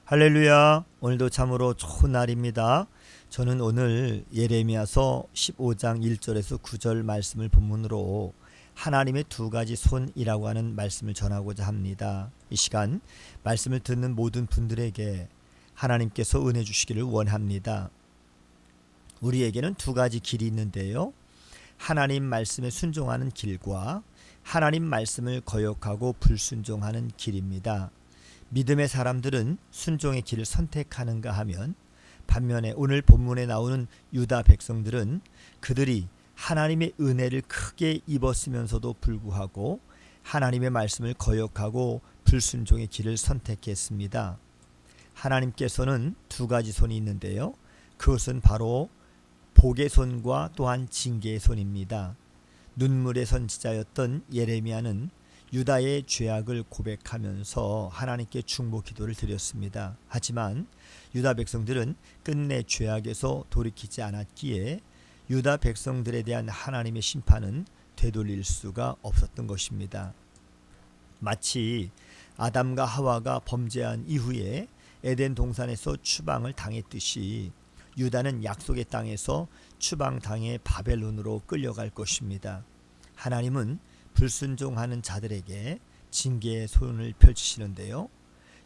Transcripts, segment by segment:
할렐루야. 오늘도 참으로 좋은 날입니다. 저는 오늘 예레미야서 15장 1절에서 9절 말씀을 본문으로 하나님의 두 가지 손이라고 하는 말씀을 전하고자 합니다. 이 시간 말씀을 듣는 모든 분들에게 하나님께서 은혜 주시기를 원합니다. 우리에게는 두 가지 길이 있는데요. 하나님 말씀에 순종하는 길과 하나님 말씀을 거역하고 불순종하는 길입니다. 믿음의 사람들은 순종의 길을 선택하는가 하면, 반면에 오늘 본문에 나오는 유다 백성들은 그들이 하나님의 은혜를 크게 입었으면서도 불구하고 하나님의 말씀을 거역하고 불순종의 길을 선택했습니다. 하나님께서는 두 가지 손이 있는데요. 그것은 바로 복의 손과 또한 징계의 손입니다. 눈물의 선지자였던 예레미야는 유다의 죄악을 고백하면서 하나님께 중보 기도를 드렸습니다. 하지만 유다 백성들은 끝내 죄악에서 돌이키지 않았기에 유다 백성들에 대한 하나님의 심판은 되돌릴 수가 없었던 것입니다. 마치 아담과 하와가 범죄한 이후에 에덴 동산에서 추방을 당했듯이 유다는 약속의 땅에서 추방당해 바벨론으로 끌려갈 것입니다. 하나님은 불순종하는 자들에게 징계의 손을 펼치시는데요.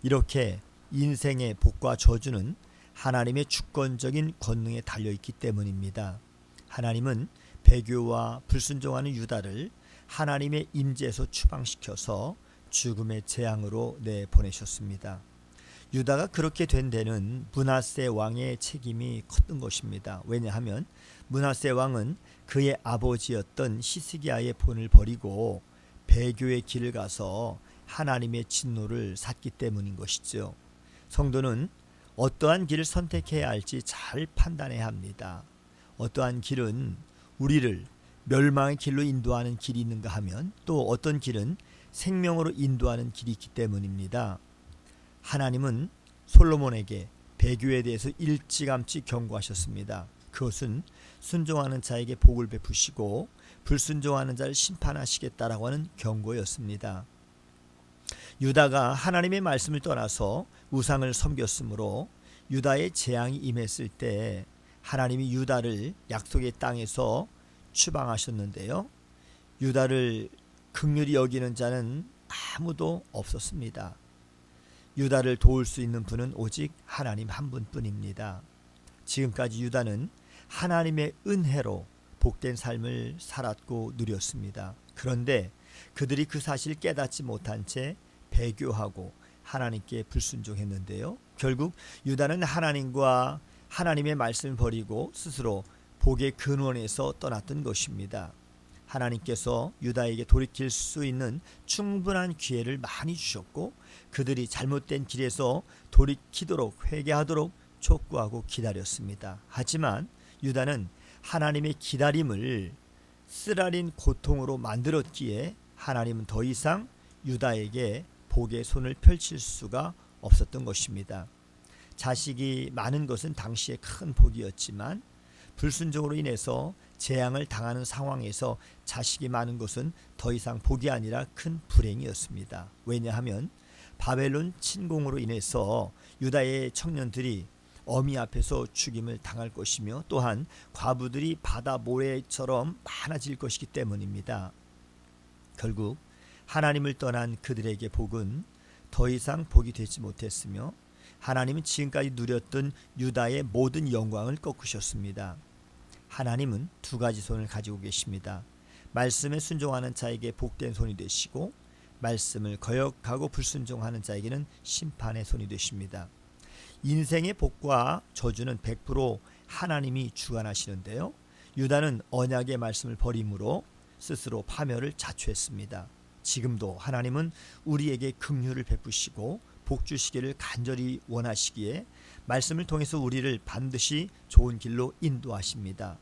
이렇게 인생의 복과 저주는 하나님의 주권적인 권능에 달려있기 때문입니다. 하나님은 배교와 불순종하는 유다를 하나님의 임재에서 추방시켜서 죽음의 재앙으로 내보내셨습니다. 유다가 그렇게 된 데는 므낫세 왕의 책임이 컸던 것입니다. 왜냐하면 므낫세 왕은 그의 아버지였던 히스기야의 본을 버리고 배교의 길을 가서 하나님의 진노를 샀기 때문인 것이죠. 성도는 어떠한 길을 선택해야 할지 잘 판단해야 합니다. 어떠한 길은 우리를 멸망의 길로 인도하는 길이 있는가 하면, 또 어떤 길은 생명으로 인도하는 길이 있기 때문입니다. 하나님은 솔로몬에게 배교에 대해서 일찌감치 경고하셨습니다. 그것은 순종하는 자에게 복을 베푸시고 불순종하는 자를 심판하시겠다라고 하는 경고였습니다. 유다가 하나님의 말씀을 떠나서 우상을 섬겼으므로 유다의 재앙이 임했을 때 하나님이 유다를 약속의 땅에서 추방하셨는데요. 유다를 긍휼히 여기는 자는 아무도 없었습니다. 유다를 도울 수 있는 분은 오직 하나님 한 분뿐입니다. 지금까지 유다는 하나님의 은혜로 복된 삶을 살았고 누렸습니다. 그런데 그들이 그 사실을 깨닫지 못한 채 배교하고 하나님께 불순종했는데요. 결국 유다는 하나님과 하나님의 말씀을 버리고 스스로 복의 근원에서 떠났던 것입니다. 하나님께서 유다에게 돌이킬 수 있는 충분한 기회를 많이 주셨고, 그들이 잘못된 길에서 돌이키도록 회개하도록 촉구하고 기다렸습니다. 하지만 유다는 하나님의 기다림을 쓰라린 고통으로 만들었기에 하나님은 더 이상 유다에게 복의 손을 펼칠 수가 없었던 것입니다. 자식이 많은 것은 당시에 큰 복이었지만 불순종으로 인해서 재앙을 당하는 상황에서 자식이 많은 것은 더 이상 복이 아니라 큰 불행이었습니다. 왜냐하면 바벨론 침공으로 인해서 유다의 청년들이 어미 앞에서 죽임을 당할 것이며, 또한 과부들이 바다 모래처럼 많아질 것이기 때문입니다. 결국 하나님을 떠난 그들에게 복은 더 이상 복이 되지 못했으며, 하나님은 지금까지 누렸던 유다의 모든 영광을 꺾으셨습니다. 하나님은 두 가지 손을 가지고 계십니다. 말씀에 순종하는 자에게 복된 손이 되시고, 말씀을 거역하고 불순종하는 자에게는 심판의 손이 되십니다. 인생의 복과 저주는 100% 하나님이 주관하시는데요. 유다는 언약의 말씀을 버림으로 스스로 파멸을 자초했습니다. 지금도 하나님은 우리에게 긍휼을 베푸시고 복 주시기를 간절히 원하시기에 말씀을 통해서 우리를 반드시 좋은 길로 인도하십니다.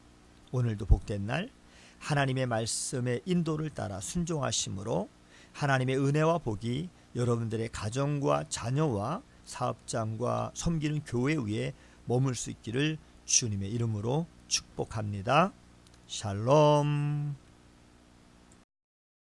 오늘도 복된 날, 하나님의 말씀의 인도를 따라 순종하심으로 하나님의 은혜와 복이 여러분들의 가정과 자녀와 사업장과 섬기는 교회 위에 머물 수 있기를 주님의 이름으로 축복합니다. 샬롬.